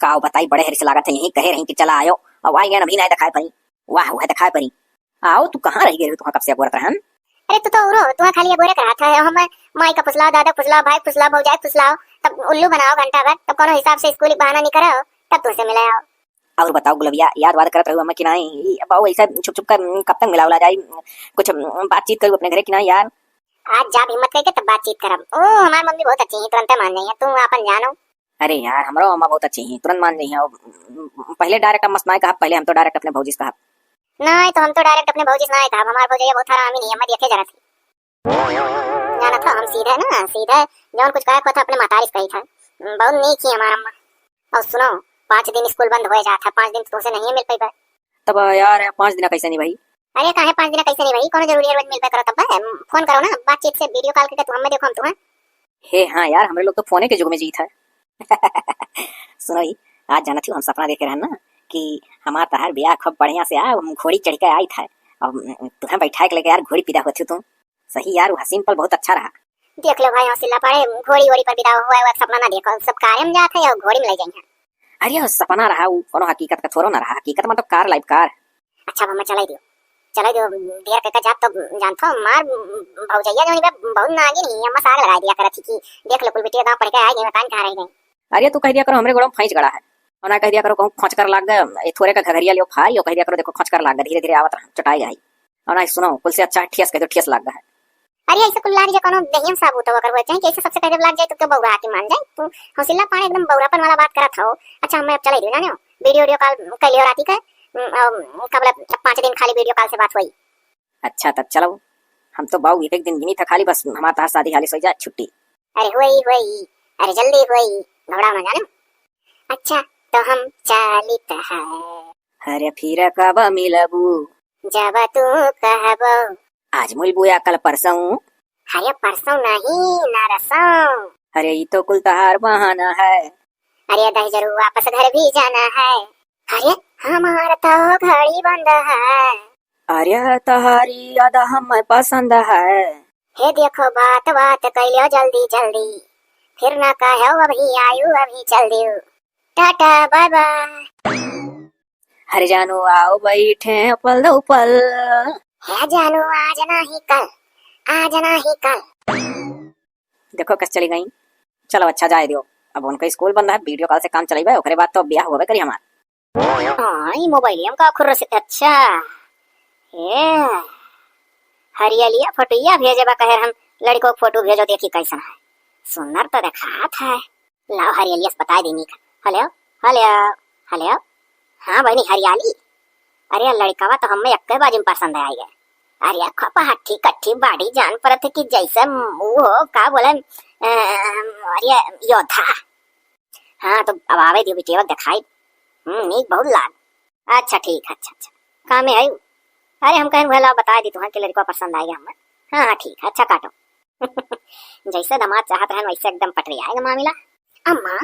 काओ बताई बड़े हरी से लागत है यही कहे रही कि चला आयो अब आई गया अभी नहीं दिखाई परी। वाह वह दिखाई परी। आओ तू कहाँ रह गई तू कब से बोलत रहन। अरे तू तो उरो तू खाली बोरे करा था हम माई का पुछला दादा पुछला भाई पुछला भौजाई पुछला तब उल्लू बनाओ घंटा भर तब कोनो हिसाब से स्कूल बहाना नहीं करो तब तुझसे मिले आओ। और बताओ गुलबिया याद वाद करत रहू हमें कि नहीं अब ऐसा छुप छुप कर कब तक मिलावला जाई कुछ बातचीत करू अपने घरे कि नहीं यार। आज जा हिम्मत करके तब बातचीत करब। ओ हमारी मम्मी बहुत अच्छी है तुरंत मान जाइए तू अपन जानो। अरे यार हमारा मम्मा बहुत अच्छी है तुरंत मान जाइए। पहले डायरेक्ट मस्त नहीं कहा पहले हम तो डायरेक्ट अपने भौजी से कहा। नहीं तो हम तो डायरेक्ट अपने भौजी से नहीं कहा हमारे भौजी बहुत हरामी नहीं है मत देखे जरा थी जाना था हम सीधे ना सीधे जौन कुछ कहा था अपने मातारी से कही था बहुत नहीं की हमारा अम्मा। और सुनो 5 दिन स्कूल बंद हो जाता 5 दिन तुमसे नहीं मिल पाई तब यार 5 दिन कैसे नहीं भाई। अरे काहे 5 दिन कैसे नहीं भाई कोनो जरूरी रोज मिल पे करो तब फोन करो ना बातचीत से वीडियो कॉल करके तुम हमें देखो हम तुम्हें। हे हाँ यार हमारे लोग तो फोने के युग में जीत है। सुनो ही आज जाना थी हम सपना देख रहे हैं ना कि हमारा तहार ब्याह खूब बढ़िया से आ हम घोड़ी चढ़ के आई था अब तुम्हें बैठा के लेके यार घोड़ी पिदा होती तुम सही यार वो हसीन पल बहुत अच्छा रहा। देख लो भाई हौसला पड़े घोड़ी वोड़ी पर बिदा हुआ है सपना ना देखो सब कार्य में जाते हैं और घोड़ी में ले जाएंगे। अरे सपना रहा वो कोनो हकीकत का थोरो ना रहा हकीकत मतलब कार लाइफ कार। अच्छा मम्मा चला दियो देर के जात तो जानतो मार भौजैया जोनी बे बहुत नागी नहीं अम्मा साग लगा दिया करत थी कि देख लो कुल बिटिया गांव पड़ के आई गई कान खा रही गई। अरे तू कह दिया करो हमरे गोड़ों फैंच गड़ा है और ना कह दिया करो कहूं खोच कर लाग गए थोड़े का घघरिया लियो फाई और कह दिया करो देखो खोच कर लाग धीरे धीरे आवत चटाई गई और ना सुनो कुल से अच्छा ठेस कह दो ठेस लाग गए। अरे ऐसे कुल लाग जे कोनो दहियन साबुत हो कर वो चाहे कैसे सबसे पहले लाग जाए तो क्यों बौरा के मान जाए तू हौसला पाड़े एकदम बौरापन वाला बात करा था। अच्छा मैं अब चला दियो ना वीडियो कॉल कर लियो राती का कबल 5 दिन खाली वीडियो कॉल से बात हुई। अच्छा तब चलो हम तो बाऊ एक दिन गिनी था खाली बस हमारा तार शादी खाली सो जाए छुट्टी। अरे हुई अरे जल्दी हुई घबराओ ना जाना। अच्छा तो हम चालित है अरे फिर कब मिलबू जब तू कहबो आज मिलबू या कल परसों। अरे परसों नहीं नरसों। अरे ये तो कुल तहार बहाना है। अरे दही जरूर वापस घर भी जाना है। अरे हमारा तो घड़ी बंद है। अरे तहारी याद हमें पसंद है। हे देखो बात बात कैलियो जल्दी जल्दी फिर ना कहो अभी आयु अभी चल दियो टाटा बाय बाय। हर जानू आओ बैठे पल दो पल है जानू आज नहीं कल। देखो कस चली गई चलो अच्छा जाए दियो अब उनका स्कूल बंद है वीडियो कॉल से काम चलाई ओकरे बाद तो ब्याह होवे करी हमार। हां ई मोबाइल का खुर से अच्छा ए हरियालिया फोटोया भेजेबा कहे हम लड़कों को फोटो भेजो देखी कैसा है सुंदर तो दिखात है। लाओ हरियालिया से बता देनी हेलो हेलो हेलो हाँ बहनी हरियाली। अरे लड़कावा तो हमें एक बाजी में पसंद आई गए। अरे खपा हट्ठी कट्ठी बाड़ी जान परत कि जैसे वो हो का बोले अरे योद्धा। हाँ तो अब आवे दियो बिटिया दिखाई नीक बहुत लाग। अच्छा ठीक अच्छा काम में आई। अरे हम कहें भला बता दी तुम्हें कि लड़का पसंद आएगा हमें। हाँ ठीक है अच्छा काटो। जैसे दामाद चाहत रहन वैसे एकदम पटरी आएगा मामला। अम्मा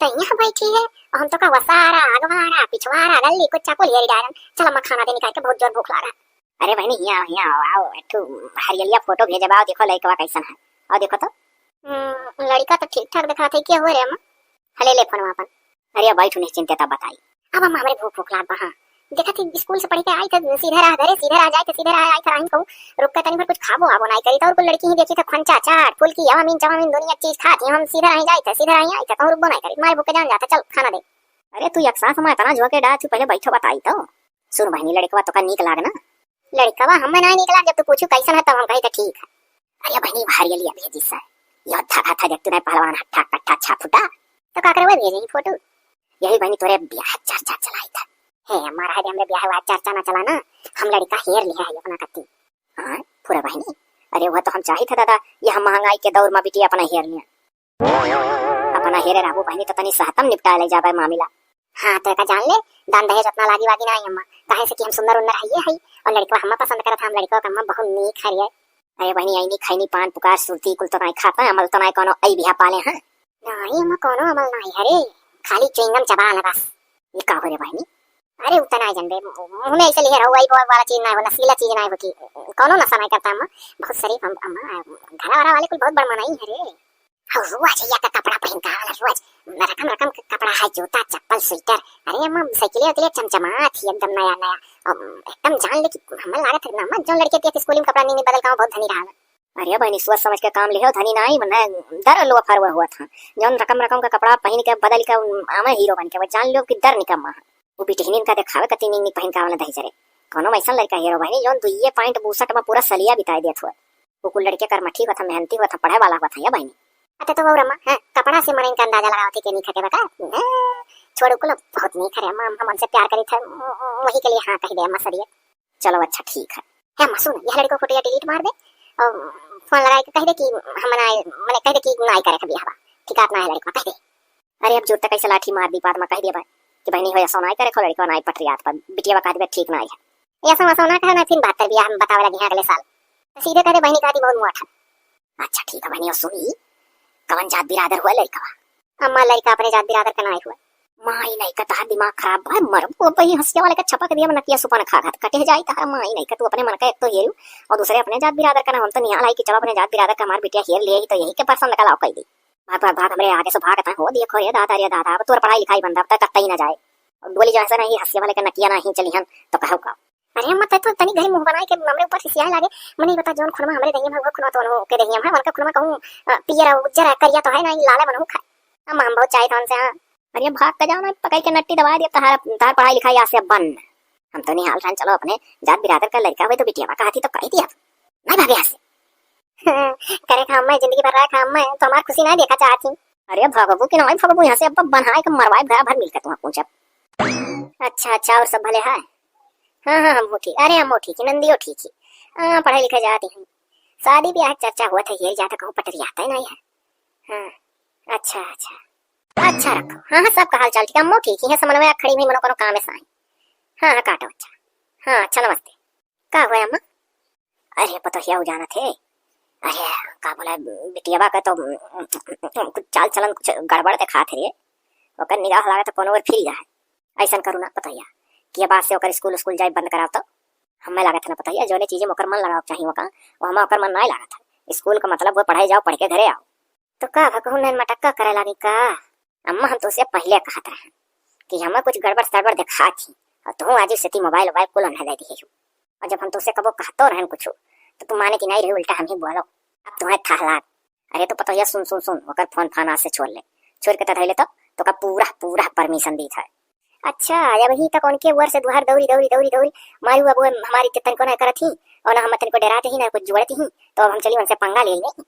तैयार बैठी है और हम तो का वसारा अगवारा पिछवारा गल्ली कुछ चाकुल हेरी डारन चल मैं खाना देने का बहुत जोर भूख लगा। अरे बहनी यहाँ आओ एठू हरियलिया फोटो भेजे बाओ देखो लड़का कैसन है और देखो तो लड़का तो ठीक ठाक दिखा थे क्या हो रे अम्मा हले ले फोन अपन। अरे बैठू निश्चिंतता बताई अब हम हमारे भूख लाग बहा देखा थी स्कूल से पढ़ के आई थे सीधे रह जाए सीधे रह आई था कहूं रुक के तनी पर कुछ खाबो आबो नहीं करी तो और कोई लड़की ही देखी था खंचा चाट फुलकी अमीन चवामीन दुनिया चीज खाती हम सीधे रह जाए थे सीधे रह आई था कहूं रुक नहीं करी मारे भूखे जान जाता चल खाना दे। अरे तू एक साथ में इतना झोंके डाल तू पहले बैठो बताई तो सुन बहनी लड़का तो का नीक लाग ना लड़का हमें नहीं निकला जब तू पूछू कैसन है तब हम कही तो ठीक है। अरे बहनी हरियलिया भेजी से योद्धा था देख तू पहलवान हट्ठा कट्ठा छा फुटा तो का करे भेजी फोटो यही बहनी तोरे ब्याह चर्चा चलाई था है हमारा है हमरे ब्याह हुआ चर्चा ना चला ना हम लड़का हेर लिया है अपना कत्ती। हाँ पूरा बहनी अरे वह तो हम चाही था दादा ये हम महंगाई के दौर में बिटिया अपना हेर लिया अपना हेरे राबू बहनी तो तनी सहतम निपटा ले जाबे मामला। हाँ तो का जान ले दान दहेज अपना लागी वागी नहीं अम्मा काहे से कि हम सुंदर उन्नर हइए हई और लड़का हम पसंद करत हम लड़का का हम बहुत नीक हरिए। अरे बहनी आई नी खैनी पान पुकार सुरती कुल तो नहीं खाता अमल तो नहीं कोनो आई बिहा पाले हैं नहीं अम्मा कोनो अमल नहीं हरे खाली च्युइंगम चबा ले बस ये का हो रे बहनी। अरे उतना ही जनबे हमें ऐसे लिए रहो वही वाला चीज ना हो नस्लीला चीज ना हो कि कोनो नशा नहीं करता अम्मा बहुत शरीफ हम अम्मा घरा वाला वाले कुल बहुत बड़मा नहीं है रे हाँ रोज या का कपड़ा पहन का वाला रोज रकम रकम का कपड़ा है, जूता चप्पल स्वेटर। अरे अम्मा साइकिल उतले चमचमा थी एकदम नया नया। एकदम जान ले कि हमें लागत है ना जो लड़के के स्कूल में कपड़ा नहीं बदल का बहुत धनी रहा। अरे बहनी सोच समझ के काम लियो, धनी नहीं मने डर लो फरवा हुआ था। जौन रकम रकम का कपड़ा पहन के बदल के आमे हीरो बन के जान लो कि डर निकम्मा है। वो बिटहनीन का देखावे कती नहीं पहन का वाला दही जरे कोनो ऐसा लड़का हीरो बहनी जौन दुइये पॉइंट 62 में पूरा सलिया बिताई देत हुआ। वो कुल लड़के कर मठी हुआ था, मेहनती हुआ था, पढ़े वाला हुआ था या बहनी। अते तो वो रम्मा है कपड़ा से मने का अंदाजा लगाओ थी कि नहीं खटे बका छोड़ो कुल बहुत नहीं करे अम्मा, हम हमसे प्यार करी था वही के लिए हाँ कह दे अम्मा सरिया। चलो अच्छा ठीक है अम्मा सुन यह लड़को फोटो डिलीट मार दे और फोन लगा के कह दे कि हम मने कह दे कि नहीं करे कभी हवा ठीक ना है लड़का कह दे। अरे अब जोर तक कैसे लाठी मार दी बाद में कह दिया भाई कि बहनी हो ऐसा नहीं करे खो लड़का नहीं पट रियात पर बिटिया बका दे ठीक ना है ऐसा वैसा ना कहना फिर 72 बियाह हम बतावे लगे अगले साल सीधे कह दे बहनी का दी बहुत मोटा। अच्छा ठीक है बहनी सुनी कवन जात बिरादर हुआ लड़का? अम्मा लड़का अपने जात बिरादर का नहीं हुआ। माई नहीं का तार दिमाग खराब भाई मर वो भाई हंसिया वाले का छपक दिया नकिया सुपन खा खा कटे जाई था। माई नहीं का तू अपने मन का एक तो हेरू और दूसरे अपने जात बिरादर का ना हम तो निहाल आई कि चलो अपने जात बिरादर का हमार बिटिया हेर ले तो यही के पसंद का लाओ कह दी भाग भाग भाग हमरे आगे से भागता हो दिए खोरिया दादा अब तोर पढ़ाई लिखाई बंदा अब तक कहीं ना जाए और बोली जैसा नहीं हंसिया वाले का नकिया नहीं चली हन तो कहो का। अरे मत तो तनी घरी मुंह बनाए के हमरे ऊपर सियाए लागे मने बता जोन खुरमा हमरे दहिया में खुरमा तो के दहिया में उनका खुरमा कहूं पियरा उज्जर करिया तो है ना लाला बनहु खा हम बहुत चाहे था उनसे। हां अरे भाग का जाओ ना पकड़ के नट्टी दबा दिया तार पढ़ाई लिखाई आज से बन हम तो नहीं हाल रन चलो अपने जात बिरादर का लड़का हुए तो बिटिया का थी तो कह दिया नहीं भाभी यहाँ से करे काम में जिंदगी भर रहा काम में तो हमारी खुशी नहीं देखा चाहती। अरे भगबू कि नहीं भगबू यहाँ से अब बनाए के मरवाए भरा भर मिलकर तुम पूछा। अच्छा अच्छा और सब भले है? हाँ हाँ हम ठीक अरे हम ठीक नंदी हो ठीक ही पढ़ाई लिखा जाती हैं शादी ब्याह चर्चा हुआ था ये जाता कहूँ पटरी आता है नहीं है। हाँ अच्छा अच्छा अच्छा रखो हाँ हाँ सब हाल चाल ठीक है ठीक ही है समन्वय खड़ी हुई मनो कोनो काम है साई। हाँ हाँ काटो अच्छा हाँ अच्छा नमस्ते का हुआ अम्मा? अरे पता क्या हो जाना थे अरे का बोला बिटिया का तो कुछ चाल चलन कुछ गड़बड़ दिखा थे ओकर निगाह लगा तो कोनो और फिर जाए ऐसा करू ना पता कि बात से ओकर स्कूल स्कूल जाए बंद कराओ तो हमें लगा था ना पता जो चीजें ओकर मन लगाओ चाहिए वो हमें ओकर मन नहीं लगा था। स्कूल का मतलब वो पढ़ाई जाओ पढ़ के घरे आओ तो का भगवान ने मटक्का करे लगी का। अम्मा हम तो उसे पहले कहत रहे कि हमें कुछ गड़बड़ सड़बड़ दिखा थी और तुम आज से मोबाइल वोबाइल कुल नहीं दे दी और जब हम तो उसे कबो कहतो रहे कुछ तो तुम माने की नहीं रही उल्टा हम ही बोलो अब तुम्हें था लाग। अरे तो पता सुन सुन सुन ओकर फोन फाना से छोड़ ले छोड़ के धैले तो का पूरा पूरा परमिशन दी था। अच्छा अब ही तक उनके वर से दुहर दौरी दौरी दौरी दौरी मारी अब हमारी तन को ना करत ही और ना हम तन को डराते ही ना कुछ जुड़ती ही तो अब हम चली उनसे पंगा ले नहीं।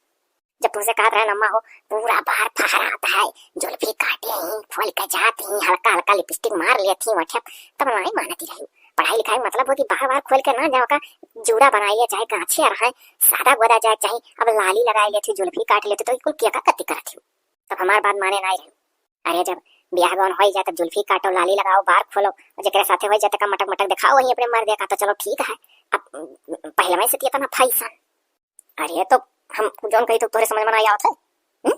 जब तुमसे कहा था अम्मा हो पूरा बाहर फहराता है जुल्फी काटे ही खोल के जाती ही हल्का हल्का लिपस्टिक मार लेती वठप तब नहीं मानती रही। पढ़ाई लिखाई मतलब हो कि बाहर बाहर खोल के ना जाओ का जूड़ा बनाइए चाहे गाछे रहे सादा गोदा जाए चाहे अब लाली लगाई लेती जुल्फी काट लेती तो कुल क्या कत्ती करती हूँ तब हमारी बात माने नहीं रही। अरे जब ब्याह गौन हो जाए तब जुल्फी काटो लाली लगाओ बाहर खोलो जकरे साथे हो जाए का मटक मटक दिखाओ वहीं अपने मर देखा तो चलो ठीक है। अब पहले में से दिया था ना फैसन। अरे तो हम जोन कही तो तोरे समझ में नहीं आवत है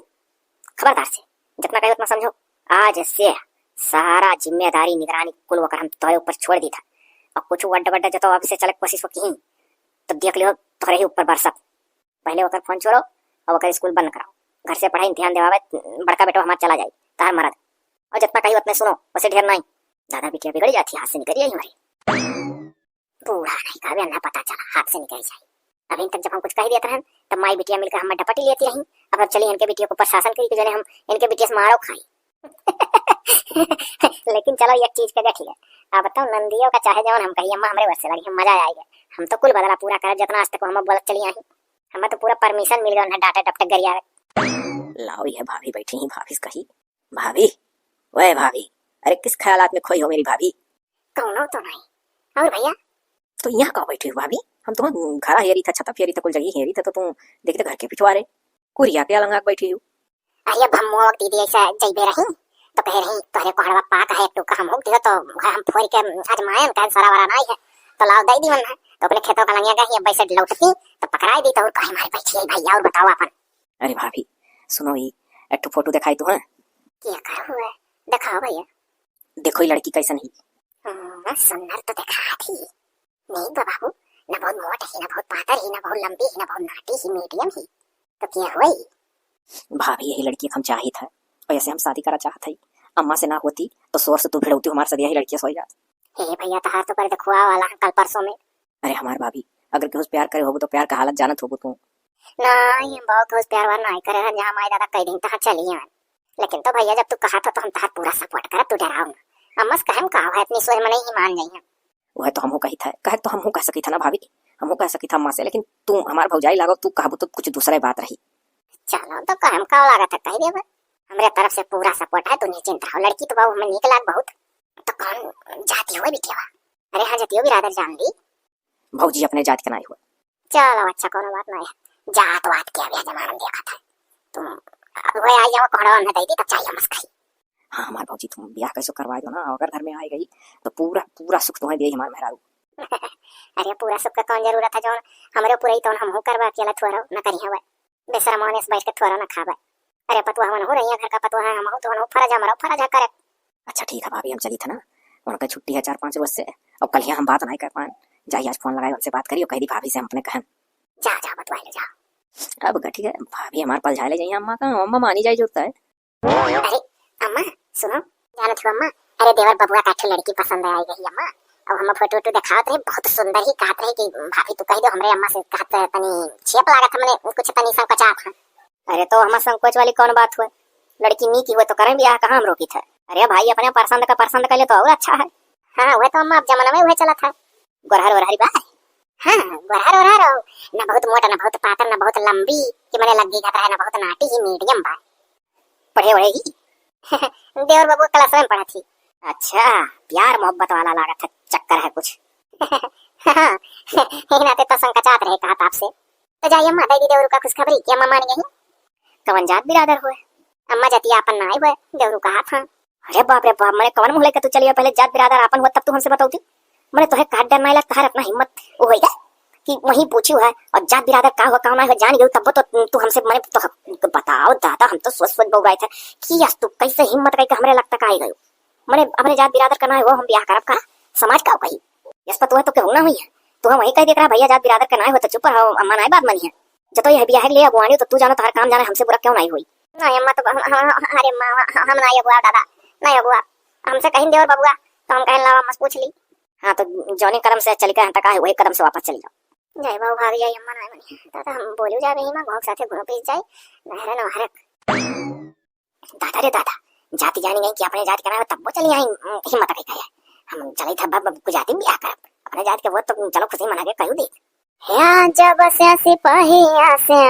खबरदार से जितना कही उतना समझो। आज से सारा जिम्मेदारी निगरानी कुल वकर हम तोरे ऊपर छोड़ दी था और कुछ वड्डा वड्डा जतो अब से चलक कोशिश की तब देख लियो तोरे ही ऊपर बरसत। पहले वकर फोन छोड़ो और वकर स्कूल बंद कराओ घर से पढ़ाई ध्यान देवावे बड़का बेटो हमार चला जाए तार मरद और जितना कही उतने सुनो उसे ढेर नहीं दादा बिटिया बिगड़ जाती हाथ से निकल जाए हमारी बूढ़ा नहीं का ना पता चला हाथ से निकल जाए। अभी तक जब हम कुछ कह देते हैं तब माई बिटिया मिलकर हमें डपटी लेती रही। अब चलिए इनके बिटिया को प्रशासन करी कि हम इनके बिटिया से मारो खाई लेकिन चलो एक चीज का ठीक है अब बताओ नंदियों का चाहे जवान हम कही अम्मा हमारे वर्ष लगी हम मजा आएगा हम तो कुल बदला पूरा कर जितना आज तक हम बोलत चली आई हमें तो पूरा परमिशन मिल गया डाटा डपटक गरिया। लाओ ये भाभी बैठी ही भाभी कही भाभी वह भाभी अरे किस ख्यालात में खोई हो मेरी भाभी? कौन हो तो नहीं और भैया तो यहाँ कहाँ बैठी हो भाभी? हम तुम घर हेरी था छता फेरी था कुल जगह हेरी था तो तुम देखते घर के पिछवाड़े कुरिया के अलंगा बैठी हो। अरे भम्मो दीदी ऐसा जइबे रही तो कह रही तोरे को हड़वा पाक है तो हम होती तो हम फोड़ के आज मायन का सारा वाला नहीं है तो लाओ दई दी मन तो अपने खेतों का लंगिया गई बैसे लौटती तो पकड़ाई दी तो कहीं मारे बैठी है भैया और बताओ अपन। अरे भाभी सुनो ये एक फोटो दिखाई तो है क्या करो है दिखाओ भैया देखो ये लड़की कैसन ही सुंदर तो दिखा थी नहीं बाबू न बहुत मोटी ही न बहुत पातर ही न बहुत लंबी ही न बहुत नाटी ही मीडियम ही तो क्या हुई भाभी यही लड़की हम चाहिए था, वैसे हम शादी करा चाहत हई। अम्मा से ना होती तो शोर से तू भिड़ौती हमारे साथ यही लड़की सोई जात। हे भैया तहार तो कर देखुआ वाला कल परसों में। अरे हमार भाभी, अगर केहू से प्यार करे होबो तो प्यार का हालत जानत होबो तू। नहीं हम बहुत कुछ प्यार वार नहीं करे हैं, जहाँ माई दादा कह दिन तहाँ चली हैं। लेकिन तो भैया जब तू कहा था तो हम तहार पूरा सपोर्ट करत, तू डराओ ना। अम्मा से कहम कहा है इतनी सोच में नहीं मान जाई हैं। वह तो हमहू कही था, कहे तो हमहू कह सकी था ना भाभी, हमहू कह सकी था अम्मा से, लेकिन तू हमार भौजाई लागो, तू कहबो तो कुछ दूसरा बात रही। चलो तो कहम का लागत है कह देबे, हमरे तरफ से पूरा सपोर्ट है, तू निश्चिंत रहो। लड़की तो बहु हमें निक लाग बहुत। तो कौन जाती हो बिटिया? अरे हाँ जतियो बिरादर जान ली। भौजी अपने जात के नहीं हुआ। चलो अच्छा कोनो बात नहीं है, जात वात के अभी जमाना देखा था तुम। अब वही आई जाओ कोहड़ा न दे दी तब चाहिए मस्करी। हाँ हमार भौजी तुम ब्याह कैसे करवा दो ना, अगर घर में आई गई तो पूरा पूरा सुख तुम्हें दे हमार मेहरारू। अरे पूरा सुख का कौन जरूरत है, जो हमरे पूरा ही तो हम करवा अकेला थोड़ा न करी हवे बेशरम होने से बैठ के थोड़ा न खावे। अरे पतुआ हमन हो रही है, घर का पतुआ है, हम हो तो फर्ज हमारा फर्ज है करे। अच्छा ठीक है भाभी, हम चली था ना, उनका छुट्टी है 4-5 रोज से, अब कल हम बात नहीं कर पाए, जाइए आज फोन लगाए उनसे बात करिए, कह दी भाभी से हम अपने कहन। जा जा बतवा ले जा। अब ठीक है भाभी, हमारे पास झाले जाइए, अम्मा का अम्मा मानी जाए जोता है। अरे अम्मा सुनो, जानो थी अम्मा, अरे देवर बबुआ का लड़की पसंद आई गई अम्मा। अब हम फोटो वोटो दिखावत रहे, बहुत सुंदर ही कहत रहे कि भाभी तू कह दो हमरे अम्मा से, कहत तनी छेप लागत हमने कुछ तनी संकोचात है। अरे तो हमार संकोच वाली कौन बात हुए, लड़की नी की हुए तो करें ब्याह, कहाँ हम रोकी थे। अरे भाई अपने पसंद कर ले तो और अच्छा है। हाँ वह तो अम्मा अब जमाना में वह चला था, गोरहर वरहरी बाय। हाँ गोरहर वरहर न बहुत मोटा न बहुत पातर न बहुत लंबी कि मैंने लगी घाटा है, न बहुत नाटी ही मीडियम बाय, पढ़े वढ़ेगी। देवर बाबू क्लास में पढ़ा थी। अच्छा प्यार मोहब्बत वाला लागत है, चक्कर है कुछ। नाते तो संकचात रहे कहा आपसे। तो जाइए अम्मा दे दी देवरू का खुशखबरी कि अम्मा मान गई। कवन जात बिरादर हुए? अम्मा जाती अपन ना हुए, देवरू का हाथ। हाँ अरे बाप रे बाप, मैंने कवन मुहले का तू चलिए पहले जात बिरादर अपन हुआ तब तू हमसे बताऊती। मैंने तो है काट डर नहीं लगता है, अपना हिम्मत वो होगा कि वही पूछी है और जात बिरादर का हुआ कौन है जान गई, तब तो तू हमसे मैंने तो बताओ दादा, हम तो सोच बोल रहे थे कि यस तू कैसे हिम्मत कहीं हमरे लगता का आई गई। मैंने अपने जात बिरादर करना है वो हम ब्याह करब का समाज का कही यस पर तू है तो क्यों ना हुई है, तू हम वही कह देख रहा भैया जात बिरादर करना है हो तो चुप रहो, अम्मा ना बात मनी है। जब तो यह ब्याह के लिए अगुवानी तो तू जानो तो हर काम जाने, हमसे बुरा क्यों नहीं हुई। नहीं अम्मा तो अरे हम नहीं अगुआ दादा, नहीं अगुआ हमसे कहीं देवर बबुआ तो हम कहने लावा मत पूछ ली। हाँ तो जौनी कदम से चली गए तक वही कदम से वापस चली जाओ। जय बाबू भाभी जाई अम्मा नहीं मनी दादा, हम बोलियो जा रही मां घोक साथे घुनो पीस जाए नहरे न हरक। दादा रे दादा जाति जानी नहीं कि अपने जाति का तब वो चली आई हिम्मत कहीं है, हम चली था बब को जाति ब्याह कर अपने जाति के वो तो चलो खुशी मना के कहू दे। हाँ जब से सिपाहिया से,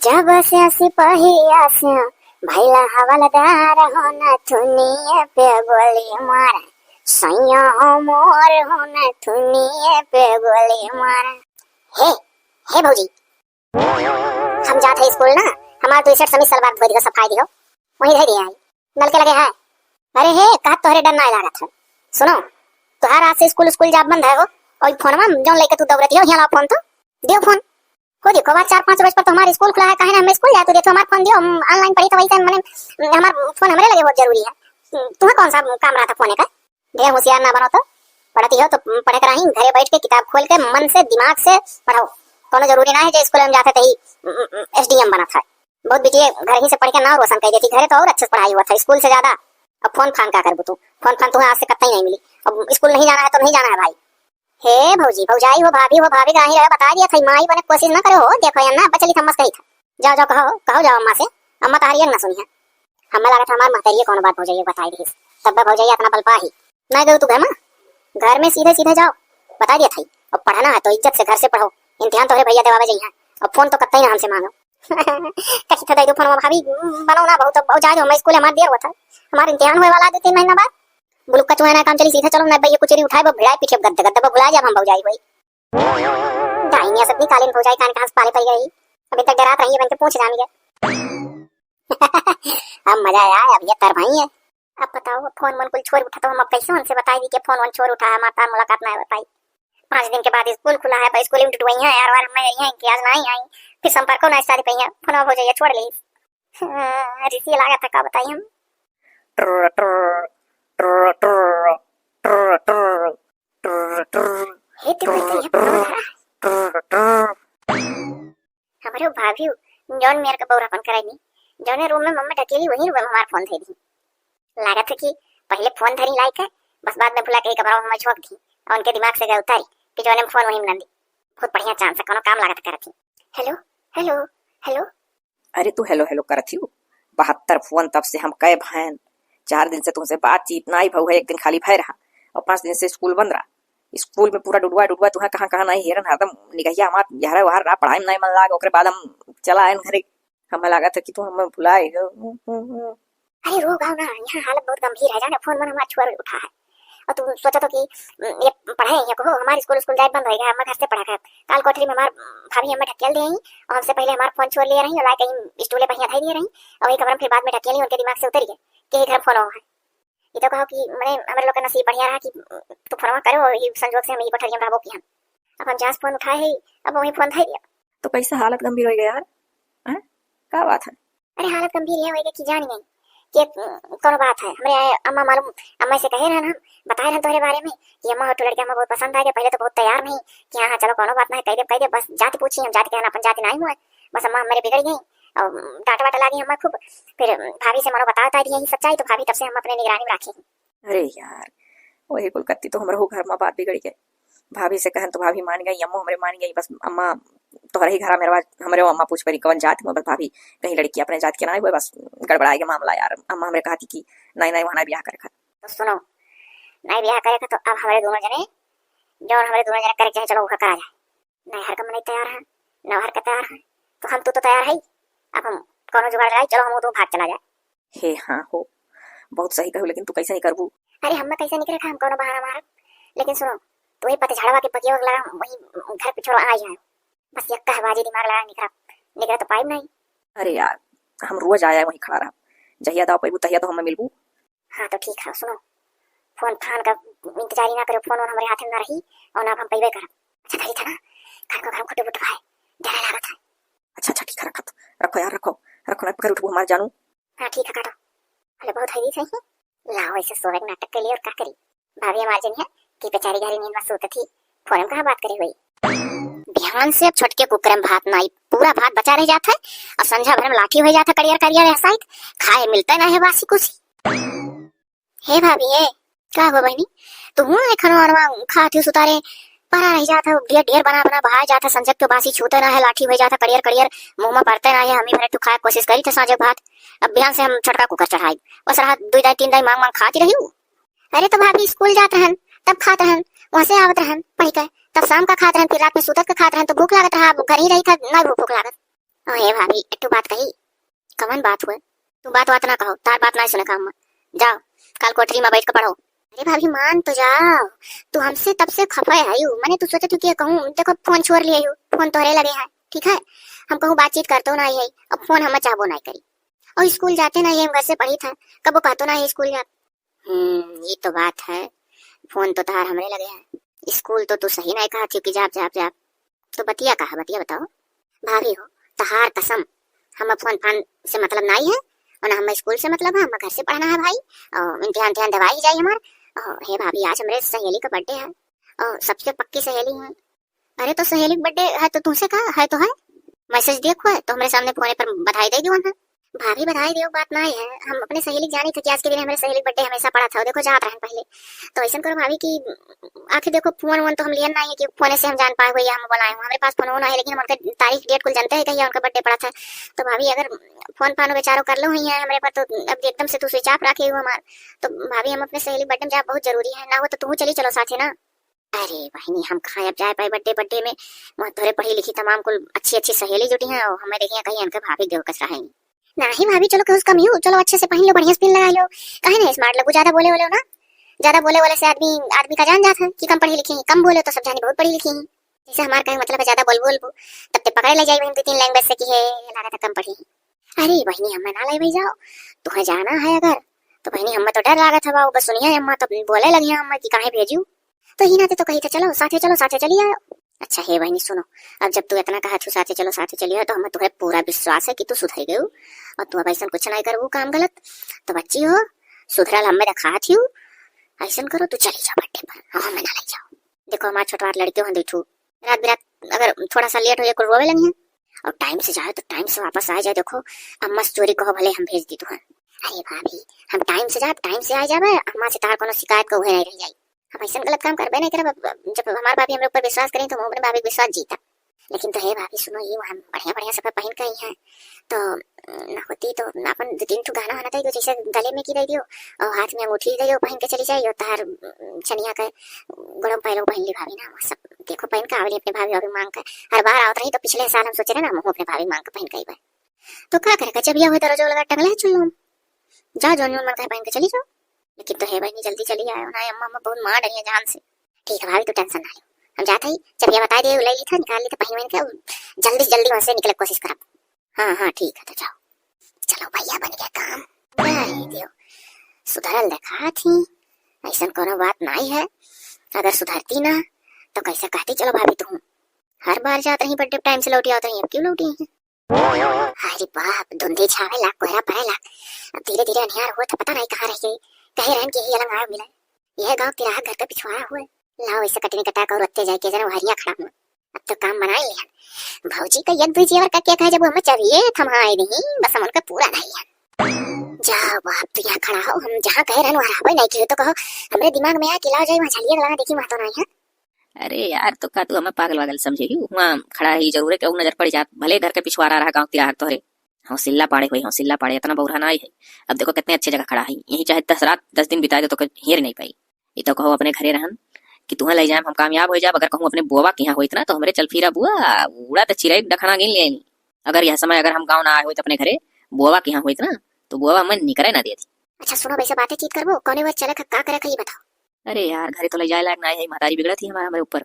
जब से सिपाहिया से भैला हवलदार होना थुनिए पे गोली मार, सैया मोर होना थुनिए पे गोली मार। हे भौजी हम जाते हैं स्कूल ना, हमारा तो शर्ट समीज सलवार धोई दियो सफाई दियो वही धोई दिया नल के लगे है। अरे हे कहा तोहरे डर ना लागत है, सुनो तोहार आज से स्कूल जा बंद है वो, और फोन में जो लेके तू दौड़ती हो यहाँ फोन तो दियो फोन को देखो बात 4-5 बजे पर तो हमारा स्कूल खुला है, कहे ना हम स्कूल जाए तो देखो हमारा फोन दियो, हम ऑनलाइन पढ़ी तो वैसे मैंने हमारा फोन हमारे लगे बहुत जरूरी है। तुम्हें कौन सा काम रहा था फोन का, ढेर होशियार ना बनो तो पढ़ती हो तो पढ़े कराही घरे बैठ के किताब खोल के मन से दिमाग से पढ़ो, कोनो जरूरी ना है जो स्कूल में जाते थे ही एसडीएम बना था। बहुत बिटिया घर ही से पढ़ के ना रोशन कर देती, घरे तो और अच्छे से पढ़ाई हुआ था स्कूल से ज्यादा। अब फोन फान क्या कर तू, फोन फान तुम्हें आज से कतई नहीं मिली, अब स्कूल नहीं जाना है तो नहीं जाना है भाई। हे भौजी भौजाई हो भाभी का ही रहे बता दिया था, माई बने कोशिश ना करो देखो या ना बचली थमस कही था। जाओ जाओ कहो जाओ अम्मा से, अम्मा तारी ना सुनी है, हमें लगा था हमारे महतरिये कौन बात भौजाई बताई दी तब भौजाई अपना बल पाही नहीं गई तू घर में सीधे सीधे जाओ बता दिया था। अब पढ़ना है तो इज्जत से घर से पढ़ो, इम्तिहान तो भैया देवा जाइए, अब फोन तो कतई ना हमसे मांगो। कहीं था दे दो फोन भाभी बनाओ ना बहुत, अब जा मैं स्कूल हमारे देर हुआ था, हमारा इम्तिहान हुए वाला 2-3 महीना बाद बुलुक का चुहाना काम चली सीधे चलो ना भैया कुचरी उठाए वो भिड़ाए पीछे गद्दे गद्दे भुला जा हम भौजाई हुई दाहिनी असत नहीं कालीन भौजाई कान कहां पाले पड़ गई, अभी तक डरात रही है बन के पूछ जानी है। अब मजा आया अब ये तर भाई है। अब बताओ फोन मन कुल छोड़ उठा तो हम अब कैसे उनसे बताई दी कि फोन वन छोड़ उठा है, हमारा मुलाकात ना बताई। 5 दिन के बाद स्कूल खुला है, स्कूल में टुटवाई है यार, और मैं यहां कि आज नहीं आई फिर संपर्क को ना शादी पे है फोन हो जाइए छोड़ ली। रिसी लगा था का बताई हम हमारे भाभी जौन मेरे का बौरापन कराई जौने रूम में मम्मी ढकेली वही रूम में हमारा फोन धरी दी। लागत है कि पहले फोन धरी लायक है, बस बाद में भुला के कमरा में झोंक दी और उनके दिमाग से गए उतारी कि जौने में फोन वही में दी। बहुत बढ़िया चांस है, कोनो काम लागत करती। Hello hello hello. अरे तू हेलो हेलो करत ही 72 फोन तब से हम कहे भैन 4 दिन से तुमसे बातचीत ना ही भऊ है, एक दिन खाली भय रहा और 5 दिन से स्कूल बंद रहा। स्कूल में पूरा डुडवा डुडवा तुहा कहाँ नहीं हेरन हरदम निगहिया हमार यार वहार रहा पढ़ाई में नहीं मन लाग। ओकरे बाद हम चला आए घरे, हमें लगा था कि तू हमें भुलाए। अरे रो गाओ ना, यहाँ हालत बहुत गंभीर है। जाने फोन मन हमारा छुआ उठा है और तू सोचा तो कि ये पढ़ाई यहाँ को हमारे स्कूल जाए बंद हो गया। हम घर से पढ़ा कर काल कोठरी में हमार भाभी हमें ढकेल दे रही और हमसे पहले हमारा फोन छोड़ ले रही और लाए कहीं स्टूले पहिया धई दे रही और वही कमरा फिर बाद में ढकेली उनके दिमाग से उतर गए कि घर फोन है। ये तो कहो कि मैंने हमारे लोग का नसीब बढ़िया रहा कि तू फोन करो, ये संजोग से हम ये कोठरी में रहबो की हम अब हम जहाँ फोन उठाए है अब वही फोन धई दिया। तो कैसा हालत गंभीर हो गया यार, हैं क्या बात है? अरे हालत गंभीर ये होएगा कि जान नहीं कि कौन बात है। हमारे अम्मा मालूम अम्मा से कहे रहन, हम बताए रहन तुम्हारे बारे में कि अम्मा तो लड़के हमें बहुत पसंद आ गए। पहले तो बहुत तैयार नहीं कि हाँ चलो कोनो बात नहीं कह दे, बस जाति पूछी हम जाति कहना अपन जाति नहीं हुआ। बस अम्मा हमारे बिगड़ गई और डांटा वाटा लागी हमें खूब। फिर भाभी से मनो बता दी यही सच्चाई, तो भाभी तब से हम अपने निगरानी में रखी। अरे यार वही कुलकत्ती तो हमारे घर में बात बिगड़ गई। भाभी से कहन तो भाभी मान गई, अम्मा हमारे मान गई। बस अम्मा तोहरे ही घर मेरे हमारे अम्मा पूछ पड़ी कौन जात में, बस भाभी कहीं लड़की अपने जात के ना हुए, बस गड़बड़ा गया मामला यार। अम्मा हमें कहा थी कि नहीं वहां ब्याह करे। तो सुनो नहीं ब्याह करेगा तो अब हमारे दोनों जने जो हमारे दोनों जने करे चाहे चलो वो करा जाए। नहीं हर कम नहीं तैयार है न हर का तैयार है तो हम तो तैयार है। अब हम कोनो जुगाड़ लगाए चलो हम तो भाग चला जाए। हे हाँ हो बहुत सही कहू, लेकिन तू कैसे नहीं करबू? अरे हम कैसे निकले हम कोनो बहाना मार। लेकिन सुनो तो ही पते झाड़वा के पकिया लगा वही घर पे छोड़ो आई है। बस यक्का है बाजी दिमाग लगा निकला तो पाइब नहीं। अरे यार हम रोज आया वहीं खड़ा रहा, जहिया दाव पैबू तहिया तो हमें मिलबू। हाँ तो ठीक है सुनो फोन फान का इंतजार ना करो, फोन हमारे हाथ में ना रही और ना हम पैबे कर। अच्छा खरी था ना घर को घर खोटे बुट भाई डर लागत है। अच्छा ठीक है रखो यार रखो ना पकड़ उठबू हमारे जानू। हाँ ठीक है काटो। अरे बहुत है सही लाओ ऐसे सोवे नाटक के लिए और क्या करी भाभी हमारे जन है कि बेचारी घरी नींद में सोती थी, फोन में कहाँ बात करी हुई। ध्यान से छटके कुकर में भात नहीं पूरा भात बचा रह जाता है और संझा भर में लाठी हो जाता करियर ऐसा ही खाए मिलता ना है बासी कुछ। हे भाभी है क्या हो बहनी तू हूँ खाना खाती सुतारे परा रह जाता ढेर बना बाहर जाता संजक तो बासी छूते ना है लाठी हो जाता करियर मुंह में पड़ते ना है। हमें भरे तू खाए कोशिश करी थे साँझे भात अब बिहान से हम छटका कुकर चढ़ाई बस रात 2 दाई 3 दाई मांग खाती रही। अरे तो भाभी स्कूल जाते हैं तब खाते हैं वहाँ से आवत रहन पढ़ कर तब शाम का खाते हैं फिर रात में सुतत का खाते हैं तो भूख लागत रहा घर ही रही था ना भूख लागत। हे भाभी एक बात कही कमन बात हुए तू बात ना कहो तार बात नहीं सुने काम जाओ कल कोठरी में बैठ कर पढ़ो। अरे भाभी मान तो जाओ तू हमसे तब से खफा है मैंने तू सोचा तू क्या कहूँ देखो फोन छोड़ लिया फोन तोहरे लगे है ठीक है हम कहूँ बातचीत करते हो ना है अब फोन हमें चाहबो नहीं करी और स्कूल जाते ना हम घर से पढ़ी था कब कहते ना है स्कूल जा। ये तो बात है फोन तो तार हमरे लगे है स्कूल तो तू सही नहीं कहा थी कि जाप तो बतिया कहा बतिया बताओ। भाभी हो तहार कसम हम फोन फान से मतलब नहीं है और हमें स्कूल से मतलब है हमें घर से पढ़ना है भाई और इम्तिहान दवाई जाए हमारे। हे भाभी आज हमारे सहेली का बर्थडे है और सबसे पक्की सहेली है। अरे तो सहेली बर्थडे है तो तुमसे कहा है तो है मैसेज देखो है तो हमारे सामने फोन पर बधाई दे दियो भाभी बधाई दियो बात ना है हम अपने सहेली जानी थी कि आज के दिन हमारे सहेली बर्थडे हमेशा पड़ा था देखो जात रहे पहले तो ऐसा करो भाभी की आखिर देखो फोन वोन तो हम लिया नहीं है कि फोन से हम जान पाए हुए हम बुलाए हमारे पास फोन होना है लेकिन हम उनका तारीख डेट कुल जानते हैं कहीं उनका बर्थडे पड़ा था। तो भाभी अगर फोन फानो बेचारो कर लो ही है हमारे पास तो अब एकदम से तू स्विच ऑफ रखे हुए हमार तो भाभी हम अपने सहेली बर्थडे में जा बहुत जरूरी है ना हो तो तू चली चलो साथे ना। अरे बहनी हम खाए अब जाए पाए बर्थडे में वहाँ तोरे पढ़ी लिखी तमाम कुल अच्छी सहेली जुटी है और हमें देखिए कहीं उनके भाभी देव कस रहेंगे नहीं भाभी चलो कुछ कम ही चलो अच्छे से पहन लो बढ़िया स्पिन लगा लो कहे ना स्मार्ट लगो ज्यादा बोले ना ज्यादा बोले वाले से आदमी का जान जाता है कि कम पढ़ी लिखी है कम बोले तो सब जानी बहुत पढ़ी लिखी है जैसे हमारे कहे मतलब है ज्यादा बोल तब ते पकड़े ले जाए बहन 2-3 लैंग्वेज से कि है लागत कम पढ़ी है। अरे बहनी हमें ना ले भाई जाओ तुम्हें जाना है अगर तो बहनी हमें तो डर लागत है बस सुनिए अम्मा तो बोले लगी अम्मा की कहे भेजू तो ही ना तो कही थे चलो साथे चली आओ। अच्छा हे बहनी सुनो अब जब तू इतना कहा तू साथे चलिए तो हमें तुम्हें पूरा विश्वास है कि तू सुधर गई और तू अब ऐसा कुछ नहीं करो काम गलत तो बच्ची हो सुधरल हमें रखा थी ऐसा करो तू चली जाओ बर्थडे पर हमें ना ले जाओ। देखो हमारे छोटवार लड़के हो देखू रात बिरात अगर थोड़ा सा लेट हो जाए रोवे लगी है और टाइम से जाए तो टाइम से वापस आ जाए। देखो अम्मा से चोरी कहो भले हम भेज दी तुहं। अरे भाभी हम टाइम से जाए टाइम से आ जाए, अम्मा से तार कोनो शिकायत को हुए नहीं रह जाई। हम ऐसा गलत काम करबे नहीं करब। जब हमार भाभी हमरे ऊपर विश्वास करें तो हम अपने भाभी के विश्वास जीता। लेकिन तो हे भाभी सुनो, ये हम बढ़िया बढ़िया सब पहन के आई हैं तो ना होती तो अपन 2-3 ठो गहना होना चाहिए, जैसे गले में की दे दियो और हाथ में अंगूठी दे दियो, पहन के चली जाइयो। तार चनिया के गड़म पहलो पहन ली भाभी ना, सब देखो पहन के आवली अपने भाभी भाभी मांग के। हर बार आवत रही तो पिछले साल हम सोचे रहे ना हम अपने भाभी मांग के पहन के आई। तो क्या करे जब यह हुई तो जो लगा टंगले चलो जा जो मन का पहन के चली जाओ। लेकिन तो हे बहनी जल्दी चली आयो ना, अम्मा अम्मा बहुत मार रही है जान से। ठीक है भाभी तू टेंशन ना ले, हम जाते ही जब ये बता दे ले ली था निकाल ली तो पहन के जल्दी जल्दी वहां से निकले कोशिश करब। हाँ ठीक है तो जाओ। चलो भैया बन गया काम। दियो सुधरल देखा थी, ऐसा कोनो बात नहीं है। अगर सुधरती ना तो कैसे कहती चलो भाभी तुम हर बार जात रही बर्थडे टाइम से लौटी आती अब क्यों लौटी है। अरे बाप धुंधी छावे ला कोहरा पड़े ला, अब धीरे धीरे अंधियार हो तो पता नहीं कहाँ रह गई। कहे रहन की ही अलग आया मिला यह गांव तिराहा घर का पिछवाड़ा हुए। लाओ ऐसे कटनी कटा कर रत्ते जाए के जना हरिया खड़ा हुआ। अब तो काम बना लिया भौजी का यद जीवर का क्या कहा जब हम चाहिए थमाए नहीं बस हम उनका पूरा नहीं है। जाओ बाप तू यहाँ खड़ा हो, हम जहाँ कह रहे वहाँ नहीं कहे तो कहो हमरे दिमाग में आ कि लाओ जाए वहाँ झलिया लगा देखी वहाँ तो नहीं है। अरे यार तो का तू हमें पागल वागल समझेगी, वहाँ खड़ा ही जरूर है, क्यों नजर पड़ जात भले घर के पिछवाड़ा रहा गाँव तिराहा तोहरे हौसिल्ला पाड़े हुई हौसिल्ला पाड़े इतना बहुरा नहीं है। अब देखो कितने अच्छे जगह खड़ा है, यही चाहे 10 रात 10 दिन बिता दे तो हेर नहीं पाई। ये तो कहो अपने घरे रहन कि तुम्हें ले जाए हम कामयाब हो जाए। अगर कहूँ अपने बुआ के यहाँ हो इतना तो हमरे चल फिरा बुआ उड़ा तो चिड़ै डखना गिन ले। अगर यह समय अगर हम गाँव ना आए हो तो अपने घरे बुआ के यहाँ हो इतना तो बुआ मन निकले ना देती। अच्छा सुनो वैसे बातें चीत करबो कौन बार चले का करे ये बताओ। अरे यार घरे तो ले जाए लायक ना है, महतारी बिगड़ा थी हमारे ऊपर।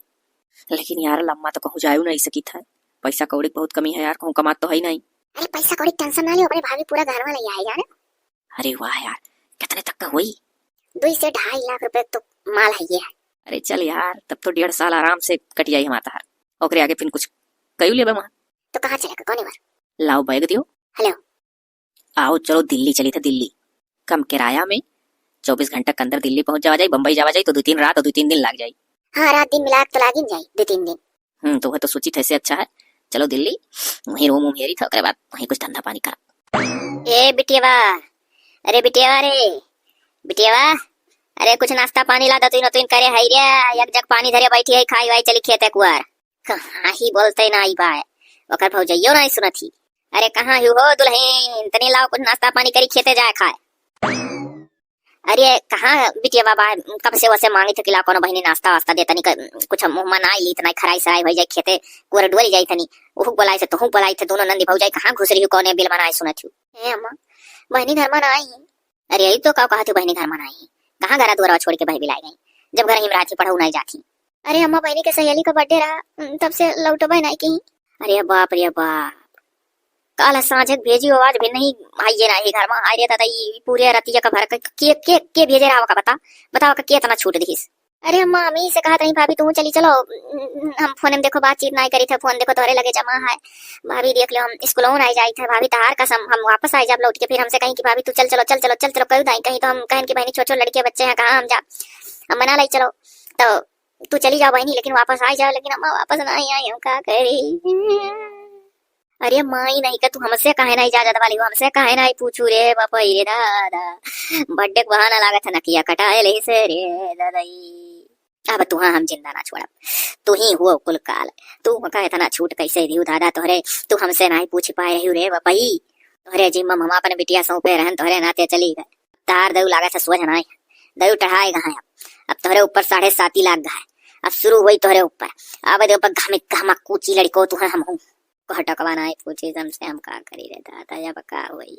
लेकिन यार लम्मा तो कहूँ जायू नहीं सकी था, पैसा कौड़ी बहुत कमी है यार, कहूँ कमात तो है ही नहीं। अरे पैसा कौड़ी टेंशन ना ले, अपने भाभी पूरा घर में ले आएगा ना। अरे वाह यार कितने तक का हुई? 2 से 2.5 लाख रुपए तो माल है ये। अरे चल यार तब तो 1.5 साल आराम से कट जाये हमारा हार। ओकरे आगे फिर कुछ कयू ले वहाँ तो कहाँ चलेगा कौन बार? लाओ बैग दियो। हेलो आओ चलो दिल्ली चली था, दिल्ली कम किराया में 24 घंटे के अंदर दिल्ली पहुंच जावा जाए। बम्बई जावा जाए तो 2-3 रात और 2-3 दिन लग जाए। हाँ रात दिन मिला तो लागिन जाए 2-3 दिन। तो वह तो सोची थे अच्छा है, चलो दिल्ली वहीं रूम हेरी था, बाद वहीं कुछ धंधा पानी करा। ए बिटियावा, अरे बिटियावा रे बिटियावा, अरे कुछ नाश्ता पानी ला दो तीन करे है रे। एक जग पानी धरे बैठी है खाई वाई चली खेते कुआर। कहाँ ही बोलते ना आई बाय ओकर भौजइयो नहीं सुनती। अरे कहाँ ही हो दुल्हन तनी लाओ कुछ नाश्ता पानी करी खेते जाए खाए। अरे कहाँ बिटिया बाबा कब से वैसे मांगी थी कि ला कोनो बहनी नाश्ता वास्ता दे तनी कुछ मुंह में ना ली इतना खराई सराई हो जाए खेते कुआर डोली जाई तनी ओहु बोलाई से तोहु बोलाई थे दोनों नंदी भौजाई कहाँ घुस रही हो कौन बिल बनाए सुनत हूँ। ए अम्मा बहनी घर में ना आई। अरे यही तो कहा थी बहनी घर में ना आई, कहाँ घर द्वारा छोड़ के भाई बिलाई गई जब घर ही राती पढ़ाऊ नहीं जाती। अरे अम्मा बहनी के सहेली का बर्थडे रहा तब से लौटो बहन आई कहीं। अरे बाप रे बाप काल साँझ भेजी आवाज भी नहीं आइए ना घर में आए दादा पूरे रतिया का भर के भेजे रहा का बताओ का इतना छूट दिस। अरे अम्मा अम्मी से कहा नहीं भाभी तुम चली चलो हम फोन में देखो बातचीत नहीं करी थे फोन देखो तोरे लगे जमा है भाभी देख लो हम स्कूल नहीं जाई थे भाभी तहार कसम हम वापस आए जब लौट के फिर हमसे कहीं कि भाभी तू चल चलो चल चलो चल चलो कहीं कहीं तो हम कहन की बहनी छोटे लड़के बच्चे हैं कहाँ हम जा हम मना लाई चलो तो तू चली जाओ बहनी लेकिन वापस आ जाओ। लेकिन अम्मा वापस नहीं आई हम क्या करी। अरे माई नहीं का तू हमसे काहे नहीं इजाजत वाली हो हमसे काहे नहीं पूछू रे बापा रे दादा बर्थडे बहाना लागत है नकिया कटाए ले से रे दादाई। अब तू हम जिंदा ना छोड़ा तू ही हुआ कुल काल तू मका इतना छूट कैसे दियो दादा तोहरे तू हमसे नहीं पूछ पाए रही रे बापाई तोहरे जिम्मा हम अपन बिटिया सौंपे रहन तोहरे नाते चली गए तार दऊ लागत सोझ नहीं दऊ टढ़ाए गए अब तोहरे ऊपर 7.5 लाख गए अब शुरू हुई तोहरे ऊपर अब दे ऊपर घामा कूची लड़को तू हम हूँ हटकवा नहीं पूछी हमसे हम का करी रे दादा जब का हुई।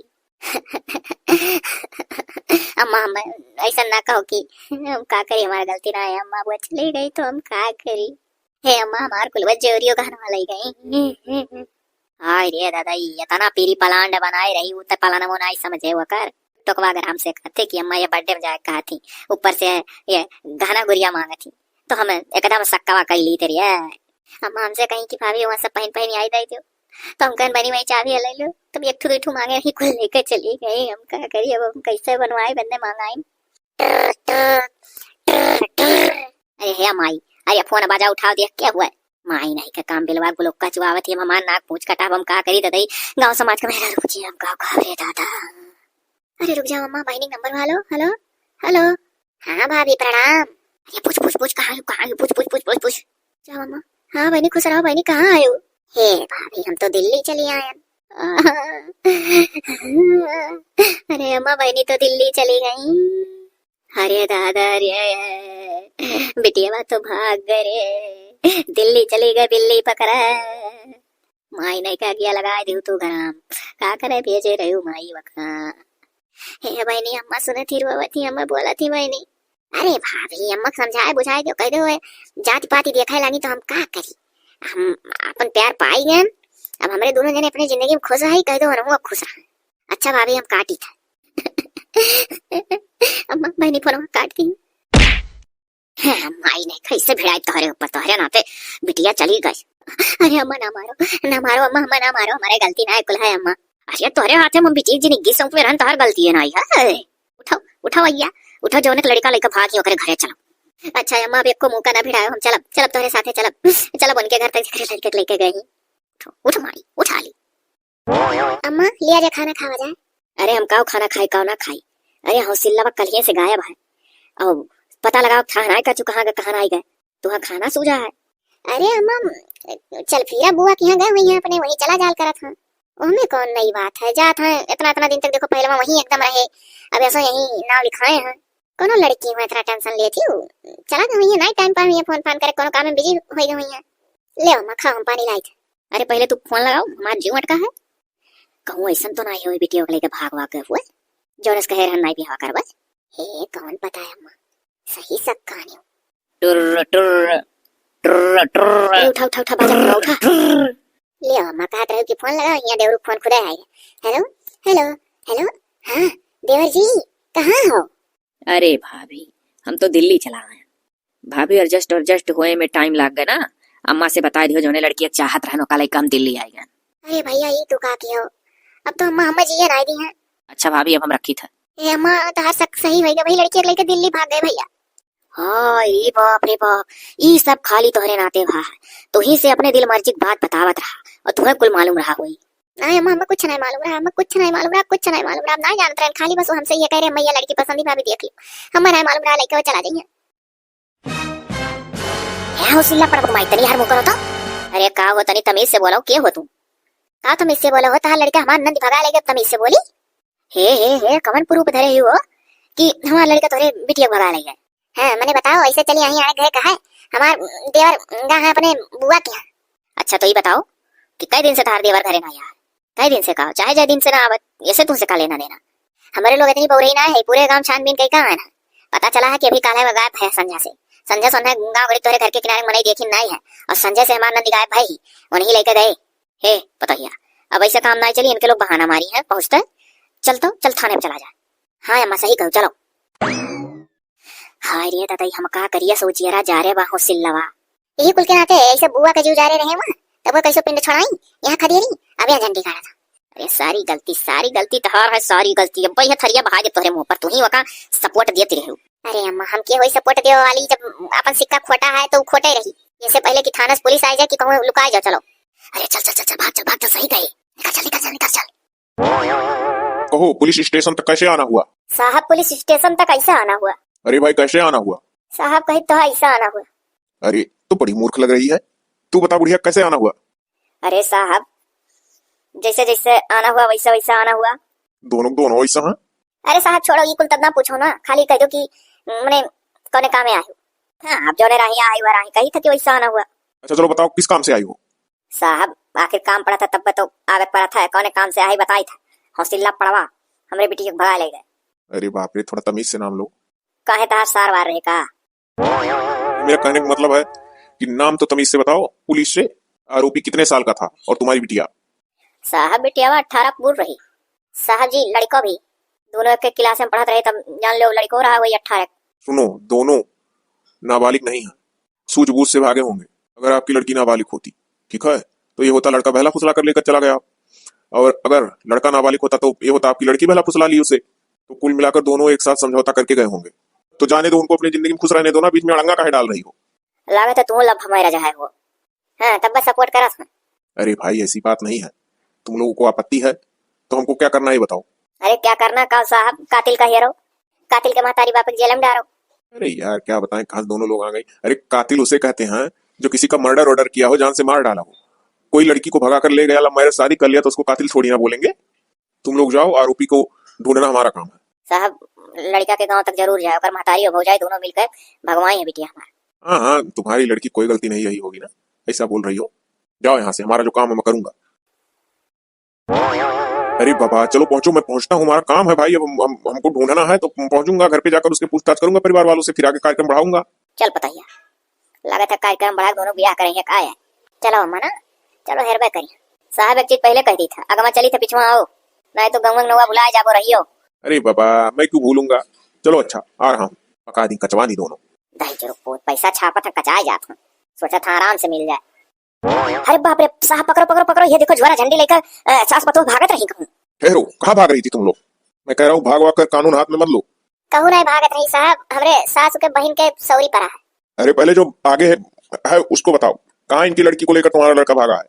अम्मा हम ऐसा ना कहो कि हम का करी हमारी गलती ना है अम्मा वो चली गई तो हम का करी। हे अम्मा हमार कुल जोरियो घर में ले गई। हाय रे दादा ये तना पीरी पलांड बनाए रही उतर पलाना वो नहीं समझे वो कर टोकवा अगर हमसे कहते कि अम्मा ये बर्थडे में जाए कहा थी ऊपर से ये गहना गुड़िया मांगा थी तो हम एकदम सक्कावा कही ली तेरी है। अम्मा हमसे कहीं की भाभी वहाँ सब पहन आई दी तो हम कहन बनी वही चाबी ले लो तुम एक ठू मांगे ही कुल लेकर चली गई हम क्या करिए अब हम कैसे बनवाए बंदे मंगाए। अरे हे माई अरे फोन बाजा उठा दिया क्या हुआ माई नहीं का काम बिलवा गुलोक का चुआवत ही हमार नाक पूछ कटाव हम का करी ददई गांव समाज का मेरा रुचि हम का रे दादा। अरे रुक जाओ अम्मा बाइनिंग नंबर वालो। Hello hello. हाँ भाभी प्रणाम। अरे पूछ कहाँ हो पूछ जाओ अम्मा। हाँ बहनी खुश रहो बहनी कहाँ आए हो? हे भाभी हम तो दिल्ली चली आए। अरे अम्मा बहनी तो दिल्ली चली गई। अरे दादा रे बिटिया तो भाग गए रे दिल्ली चली गई बिल्ली पकड़ा। माई नहीं का गया लगा दी तू गरम का करे भेजे रही माई वखा। हे बहनी अम्मा सुने थी रोवती अम्मा बोला थी बहनी। अरे भाभी अम्मा समझाए बुझाए क्यों कह दो जाति पाति देखा लानी तो हम का करी। हम अपन प्यार पाई गए अब हमारे दोनों जने अपनी जिंदगी में खुश है कह दो और खुश रहा। अच्छा भाभी हम काटी था। अम्मा बहनी फोन काट दी। माई ने कैसे भिड़ाई तोहरे ऊपर तोहरे नाते बिटिया चली गई। अरे अम्मा ना मारो अम्मा ना मारो हमारे गलती ना है कुल है अम्मा। अरे तोहरे हाथ में बिटिया जी निग्गी सौंप में रहन तोहर गलती है ना है। उठाओ भैया उठो जो लड़का लेकर भागी ओकरे घरे चलो। अच्छा अम्मा अब एक को मुंह का ना भिड़ाओ हम चलब तोहरे साथे चलब उनके घर तक लड़के लेके गई। उठ मारी उठा ली। अम्मा लिया जा खाना खावा जाए। अरे हम काव खाना खाई काव ना खाई। अरे हौसिल्ला कल ही से गायब है और पता लगाओ खाना का चु कहाँ आई गए तो खाना सूझा है। अरे अम्मा चल फिर बुआ के यहाँ गए वही अपने वही चला जाल करा था उनमें कौन नई बात है जात है इतना दिन तक देखो पहले वही एकदम रहे अब ऐसा यही नाम लिखाए हैं। कोनो लड़की हुआ इतना टेंशन लेती हूँ चला गए वही नाइट टाइम पर फोन फान करे कोनो काम में बिजी हो गई हुई है। ले अम्मा खाओ हम पानी लाई थे। अरे पहले तू फोन लगाओ हमारा जीव अटका है कहूँ ऐसा तो नहीं हुई बिटिया को लेकर भाग गए हुए जो कहे रहन नहीं बिहार करवा। हे कौन पता है अम्मा सही सब कहानी टुर टुर टुर टुर उठा बाजा उठा ले अम्मा कहत रहे कि फोन लगाओ यहाँ देवर फोन खुदा है। हेलो हाँ देवर जी कहाँ हो? अरे भाभी हम तो दिल्ली चला गए भाभी एडजस्ट हुए में टाइम लग गया ना। अम्मा से बता दियो जोने लड़की चाहत रहनो काले कम दिल्ली आई गए। अरे भैया ये तो का कियो अब तो अम्मा जी आई दी हैं। अच्छा भाभी अब हम रखी था। ए अम्मा तो सब सही हो गया वही लड़की लेकर दिल्ली भाग गए भैया। हाँ ये बाप रे बाप ये सब खाली तोहरे नाते भा तो ही से अपने दिल मर्जी बात बतावत रहा और तुम्हें कुल मालूम रहा हुई। नहीं अम्मा हमें कुछ नहीं मालूम रहा नहीं जानते रहे खाली बस हमसे ये कह रहे मैया लड़की पसंद भाभी देख लो हमें नहीं मालूम रहा लेके वो चला जाइए। हौसला पर माई तनी हर मुकर होता। अरे का हो तनी तमीज से बोलो के हो तुम का तमीज से बोलो हो ता लड़का हमार नंद भगा लेके तमीज से बोली। हे कमन प्रूफ धरे हो कि हमारा लड़का तोरे बिटिया भगा ले गए। हाँ मैंने बताओ ऐसे चली यहीं आए गए कहा है हमार देवर गा है अपने बुआ के यहाँ। अच्छा तो ये बताओ कि कई दिन से तार देवर घरे ना यार कई दिन से कहो चाहे जय दिन से ना आवत ऐसे तुमसे का लेना देना। हमारे लोग इतनी बहु ना है पूरे गांव छानबीन कहीं कहाँ है ना पता चला है कि अभी काला गायब है संजय सोना गाँव घड़ी तोरे घर के किनारे मनाई देखी नहीं है और संजय से हमारा नंदी गायब भाई उन्हीं लेकर गए। हे बताइए अब ऐसा काम ना चलिए इनके लोग बहाना मारी है पहुंचते चल थाने में चला जा। हाँ अम्मा सही कहो चलो। हाय रे दादा हम का करिए सोचिए जा रहे बाहो सिल्लवा यही कुल के नाते ऐसे बुआ का जीव जा रहे वहां तब वो कैसे पिंड छोड़ाई यहाँ खदेरी अब यहाँ झंडी काटा था। अरे सारी गलती तहार है सारी गलती अब भैया थरिया बहा दे तोरे मुंह पर तू ही वका सपोर्ट देती रहे। अरे अम्मा हम के होई सपोर्ट देवे वाली जब अपन सिक्का खोटा है तो खोटा ही रही जैसे पहले कि थाना पुलिस आ जाए कि कहूं लुका जाओ चलो। अरे चल भाग चल सही कहे निकल चल। कहो पुलिस स्टेशन तक कैसे आना हुआ? साहब पुलिस स्टेशन तक कैसे आना हुआ? अरे भाई कैसे आना हुआ? साहब कही तो ऐसा आना हुआ। अरे तो बड़ी मूर्ख लग रही है तू बता बुढ़िया कैसे आना हुआ? अरे साहब जैसे आना हुआ वैसा आना हुआ। दोनों वैसा है? अरे साहब छोड़ो ये कुल तब ना पूछो ना खाली कह दो कि मैंने कौन काम में आई हूँ। हाँ आप जो राही कही था कि वैसा आना हुआ। अच्छा चलो बताओ किस काम से आई हो? साहब आखिर काम पड़ा था तब तो आगत पड़ा था कौन काम से आई बताई था हौसला पड़वा हमरे बेटी को भगा ले गए। अरे बाप रे थोड़ा तमीज से नाम लो। काहे तार सार वार रहे का? मेरा कहने का मतलब है कि नाम तो तमीज से बताओ। पुलिस से आरोपी कितने साल का था और तुम्हारी बिटिया? साहब बिटिया 18 पूर्ण रही। साहब जी लड़का भी दोनों के क्लास में पढ़त रहे तब जान लो लड़को रहा वही 18। सुनो दोनों नाबालिग नहीं है सूझबूझ से भागे होंगे। अगर आपकी लड़की नाबालिग होती ठीक है तो ये होता लड़का बहला फुसला कर लेकर चला गया और अगर लड़का नाबालिग होता तो ये होता आपकी लड़की बहला फुसला ली उसे। तो कुल मिलाकर दोनों एक साथ समझौता करके गए होंगे। तो जाने दो उनको अपनी जिंदगी में खुश रहने दो ना बीच में अड़ंगा काहे डाल रही हो? लागत है तुम लब हमारा जहां हो हाँ तब बस सपोर्ट करस में। अरे भाई ऐसी बात नहीं है, तुम लोगों को आपत्ति है तो हमको क्या करना है ये बताओ। अरे क्या करना का साहब, कातिल का हीरो, कातिल के महतारी बाप के जेल में डालो। अरे यार क्या बताएं, कहाँ से दोनों लोग आ गए। अरे कातिल उसे कहते हैं जो किसी का मर्डर ऑर्डर किया हो, जान से मार डाला हो। कोई लड़की को भगा कर ले गया, लव मैरिज शादी कर लिया तो उसको कातिल थोड़ी ना बोलेंगे। तुम लोग जाओ, आरोपी को ढूंढना हमारा काम है। साहब लड़का के गांव तक जरूर जाए, और महतारी और भौजाई दोनों मिलकर भगवाई है बिटिया हमारा। हाँ हाँ, तुम्हारी लड़की कोई गलती नहीं यही होगी ना, ऐसा बोल रही हो। जाओ यहाँ से, हमारा जो काम है मैं करूंगा। अरे बाबा चलो पहुंचो, मैं पहुंचता हूँ, हमारा काम है भाई। अब हमको ढूंढना है तो पहुंचूंगा, घर पे जाकर उसके पूछताछ करूंगा परिवार वालों से, फिर आगे कार्यक्रम बढ़ाऊंगा। चल बताइए, लगा था कार्यक्रम बढ़ा दोनों ब्याह करेंगे का है। चलो अम्मा ना, चलो हेरबे करिए। साहब एक चीज पहले कह दी था, अगमा चली थे पिछवा आओ, नहीं तो गंगंग नौवा भुलाए जाबो रहियो। अरे बाबा मैं क्यों भूलूंगा, चलो अच्छा आ रहा हूँ, पका दी कचवा दी दोनों। दही जरूर पोत पैसा छापा था, कचाए जात हूँ, सोचा था आराम से मिल जाए। अरे बाप रे साहब, पकड़ो पकड़ो पकड़ो, ये देखो ज्वारा झंडी लेकर सास पतोह भागत रही कहूँ। ठहरो, कहाँ भाग रही थी तुम लोग? मैं कह रहा हूँ भागवा कर कानून हाथ में मत लो। कहूँ नहीं भागत रही साहब, हमरे सास के बहन के सौरी पड़ा है। अरे पहले जो आगे है उसको बताओ, कहाँ इनकी लड़की को लेकर तुम्हारा लड़का भागा है?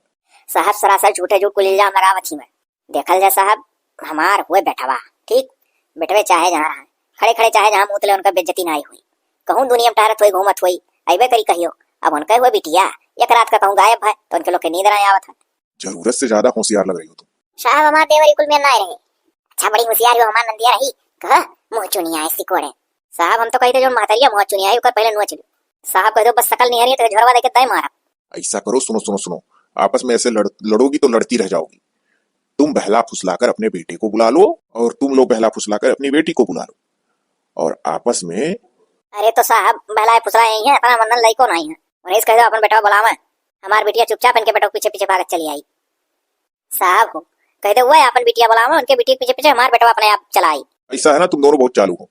साहब सरासर झूठे झूठ को इल्जाम लगावत ही मैं। देखल जाए साहब, हमार हुए बैठवा ठीक, बेटवे चाहे जहाँ रहा, खड़े खड़े चाहे जहाँ मुतले उनका बेइज्जती नहीं हुई। कहूँ दुनिया में टहरत हुई घूमत हुई अबे करी कहियो, अब उनका हुए बिटिया एक रात का कहूँ गायब है तो उनके लोग के नींद नहीं आवत है। जरूरत से ज्यादा होशियार लग रही हो तुम। साहब हमार देवरी कुल में ना रहे, अच्छा बड़ी होशियार हो हमार नंदिया रही, कह मुंह चुनिया ऐसी कोड़े। साहब हम तो कहते जो महतरिया मुंह चुनिया है पहले नुआ चलो। साहब कह दो बस शकल नहीं है तो झरवा देके दई मारा। ऐसा करो, सुनो सुनो सुनो, आपस में ऐसे लड़ोगी तो लड़ती रह जाओगी। तुम बहला फुसलाकर अपने बेटे को बुला लो और तुम लोग बहला फुसलाकर अपनी बेटी को बुला लो, और आपस में। अरे तो साहब बहलाए फुसलाए यही है, अपना मंदन लई को नहीं है, उन्हें कह दो अपन बेटा बुलावा। हमार बिटिया चुपचाप इनके बेटा पीछे पीछे भागत चली आई। साहब हो कह दो वह अपन बिटिया बुलावा, उनके बिटिया पीछे पीछे हमार बेटा अपने आप चलाई। ऐसा है ना, तुम दोनों बहुत चालू हो।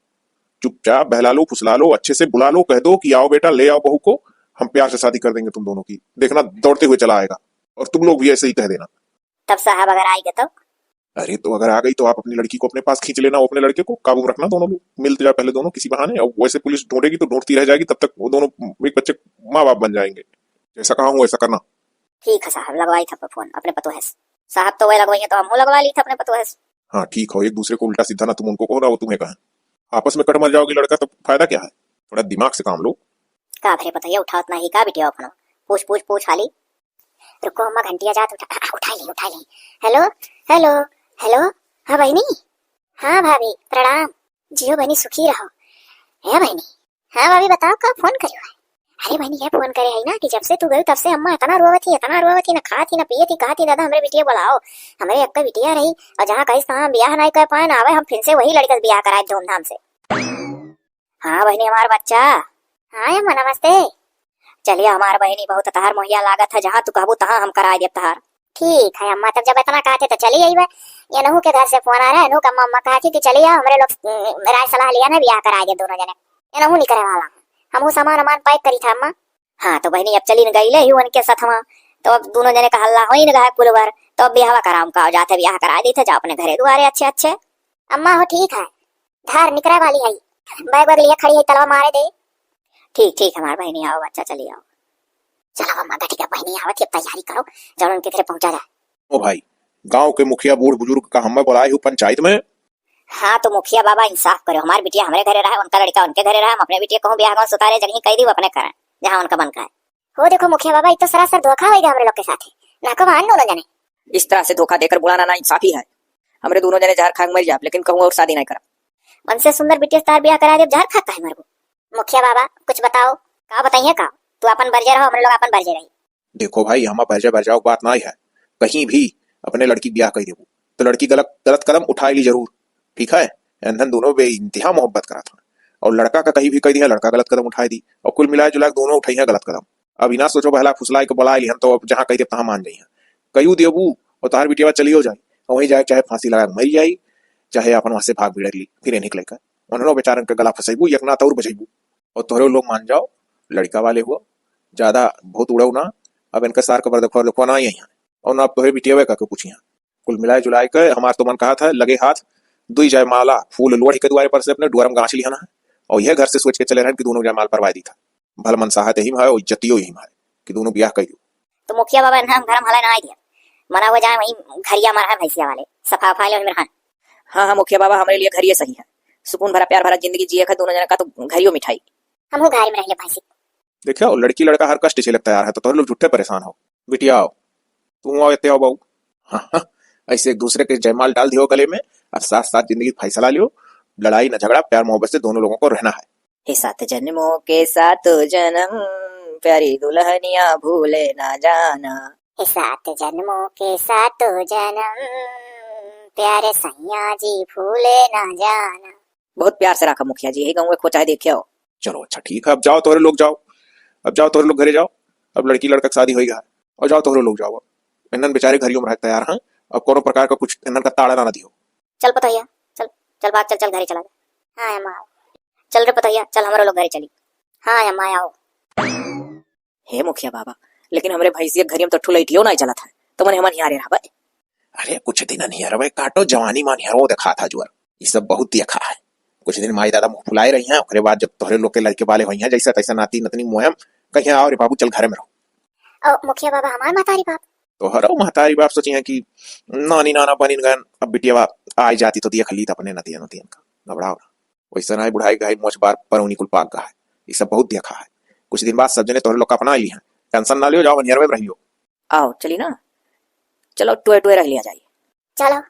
चुपचाप बहला लो फुसला लो, अच्छे से बुला लो, कह दो कि आओ बेटा ले आओ बहू को, हम प्यार से शादी कर देंगे तुम दोनों की। देखना दौड़ते हुए चला आएगा, और तुम लोग भी ऐसे ही कह देना। तब साहब अगर आएगा तो? अरे तो अगर आ गई तो आप अपनी लड़की को अपने पास खींच लेना, वो अपने लड़के को काबू में रखना, दोनों लोग मिलते जाए पहले दोनों किसी बहाने, और वैसे पुलिस ढूंढेगी तो ढूंढती रह जाएगी, तब तक वो दोनों एक बच्चे माँ बाप बन जाएंगे। जैसा कहा हूँ ऐसा करना। ठीक है साहब, लगवाई था फोन अपने पतो है साहब, तो वह लगवाई है तो हम लगवा ली था अपने पतो है। हाँ ठीक हो, एक दूसरे को उल्टा सीधा ना तुम उनको कहो ना वो तुम्हें कहें, आपस में कट मर जाओगे लड़का तो फायदा क्या है। थोड़ा दिमाग से काम लो। का भरे पता ये उठावत नहीं का बिटिया अपना, पूछ पूछ पूछ हाली। रुको अम्मा घंटिया जात उठा ली। हेलो हेलो हेलो, हाँ बहनी, हाँ भाभी प्रणाम, जियो बहनी सुखी रहो। है बहनी, हाँ भाभी बताओ का फोन करियो है। अरे बहनी ये फोन करे है ना कि जब से तू गई तब से अम्मा इतना रोवत थी ना, खाती ना पिए थी, कहा थी दादा हमारे बिटिया बुलाओ, हमारे अक्का बिटिया रही, और जहाँ कहीं कहाँ ब्याह नहीं कर पाए ना आवे, हम फिर से वही लड़का ब्याह कराए धूमधाम से। हाँ बहनी हमारा बच्चा, हाँ अम्मा नमस्ते। चलिए हमारा बहनी बहुत तहार मुहैया लागत है, जहाँ तू कहबू तहाँ हम कराए दे तहार। ठीक है अम्मा, तब जब इतना कहते तो चलिए आई। ये नहू के घर से फोन आ रहा है, नहू का अम्मा कहती थी चलिए हमारे लोग राय सलाह लिया ना ब्याह कराए दे दोनों जने। ये नहू नहीं करे वाला, हम सामान अमान पैक करी था अम्मा। हाँ तो बहनी अब चली न गई ले उनके साथ वहाँ, तो अब दोनों जने का हल्ला हो ही न गया कुल भर, तो अब ब्याह कराम का जाते ब्याह करा दी थे, जाओ अपने घरे दुआरे अच्छे अच्छे। अम्मा हो ठीक है, धार निकले वाली है, बैग वैग लिए खड़ी है, तलवा मारे दे। ठीक ठीक हमारे बहनी आओ बच्चा, चलिए आओ। चलो अम्मा ठीक है बहनी आवत है, तैयारी करो जब उनके घर पहुंचा जाए। ओ भाई, गांव के मुखिया बूढ़ बुजुर्ग का हम बुलाए हूँ पंचायत में। हाँ तो मुखिया बाबा इंसाफ करो, हमारी बिटिया हमारे घरे रहा, उनका लड़का उनके घरे रहा, हम अपने बिटिया को ब्याह गाँव सुतारे जगह कह दी अपने करें जहाँ उनका मन का है। हो देखो मुखिया बाबा इतना सरासर धोखा होगा हमारे लोग के साथ, ना को मान दोनों जने। इस तरह से धोखा देकर बुलाना ना इंसाफी है। हमरे दोनों जने जहर खा मर जाए, लेकिन कहूँ और शादी नहीं करा। मन से सुंदर बिटिया तार ब्याह करा दे, जहर खाता है मेरे को। मुखिया बाबा कुछ बताओ, का बताइए का, तू अपन बरजे रहो, हमारे लोग अपन बरजे रही। देखो भाई, हम बरजाओ बात ना है, कहीं भी अपने लड़की ब्याह कर देबू तो लड़की गलत कदम उठाए ली जरूर, ठीक है। एंधन दोनों बेइंतहा मोहब्बत करा था, और लड़का का कहीं भी कह दिया लड़का गलत कदम उठाई दी, और कुल मिलाए जुला दोनों उठाई है गलत कदम। अब इना सोचो बहला फुसलाई को बुला ली हम, तो अब जहाँ कही तहाँ मान जाई कयू देबू, और तार बिटिया चली हो जाए, और वहीं जाए चाहे फांसी लगा मर जाई, चाहे अपन वहां से भाग भिड़ ली, फिर निकले कर उन्होंने बेचारन का गला फंसेबू, यकना तौर बचेबू, और तोहरे लोग मान जाओ लड़का वाले हुआ, ज्यादा बहुत उड़ो ना। अब इनका सार कबर देखो लिखो ना यही, और ना अब तोहरे बिटिया वे करके पूछिया। कुल मिलाए जुलाए के हमार तो मन कहा था लगे हाथ दुई जाए माला फूल लोढ़ के दुआरे पर से अपने डुअरम गांच लिया है, और यह घर से सोच के चले रहे कि दोनों जाए माल परवाई दी था। भल मन साहत यही है और इज्जतियों यही है कि दोनों ब्याह करियो। तो मुखिया बाबा ना हम घर में हला ना आई दिया मना हुआ जाए वही घरिया मारा है भैंसिया वाले सफा फाइल में रहा। हाँ हाँ मुखिया बाबा, हमारे लिए घर ये सही है। सुकून भरा प्यार भरा जिंदगी जिए का दोनों जना का, तो घरियो मिठाई। हम घर में रह भैंसी। देखियो लड़की लड़का हर कष्ट झेलक तैयार है, तो तुम लोग झूठे परेशान हो। बिटिया आओ, तुम आओ, इतने आओ बहू। हाँ हाँ, ऐसे एक दूसरे के जयमाल डाल दियो गले में और साथ साथ जिंदगी फैसला लियो। लड़ाई न झगड़ा, प्यार मोहब्बत से दोनों लोगों को रहना है। हे सात जन्मों के सात जन्म, प्यारी दुल्हनिया भूले ना जाना। हे सात जन्मों के सात जन्म, प्यारे सैया जी भूले ना जाना। बहुत प्यार से रखा मुखिया जी, यही गाँव खो चाहे देखे हो। चलो अच्छा ठीक है, अब जाओ तोरे लोग जाओ, अब जाओ तोरे लोग घरे जाओ। अब लड़की लड़का की शादी होगी, और जाओ तोरे लोग जाओ। इन्हन बेचारे घरियों में रह तैयार हैं, अब कोनो प्रकार का कुछ इन्हन का ताड़ा ना दियो। चल पतैया, चल चल बात, चल चल घरे चला जा। हाँ अम्मा आओ। चल रे पतैया, चल हमारे लोग घरे चली। हाँ अम्मा आओ। हे मुखिया बाबा, लेकिन हमरे भैंसिया घरियम तो ठुलैठियो नहीं चला था, तो मैंने हमारे यहाँ रहा भाई। अरे कुछ दिन नहीं है काटो जवानी मान हरो देखा था जुअर, ये सब बहुत देखा है। कुछ दिन माई दादा मुंह फुलाए रही हैं, ओकरे बाद जब तोहरे लोग के लड़के वाले हुई हैं जैसा तैसा नाती नतनी मुहम कहीं आओ रे बाबू, चल घरे में रहो। ओ मुखिया बाबा, हमारे महतारी बाप। तो हरो महतारी बाप सोची है कि नानी नाना बनी गन, अब बिटिया आई जाती तो दिया खली अपने नतिया नतियन का घबराओ ना। वैसा ना बुढ़ाई गई मोच बार पर उन्हीं कुल पाक गया है, ये सब बहुत देखा है। कुछ दिन बाद सब जने तोहरे लोग का अपना ली हैं, टेंशन ना लियो, जाओ बनियर में रहियो। आओ चली ना, चलो टुए टुए रह लिया जाइए। चलो।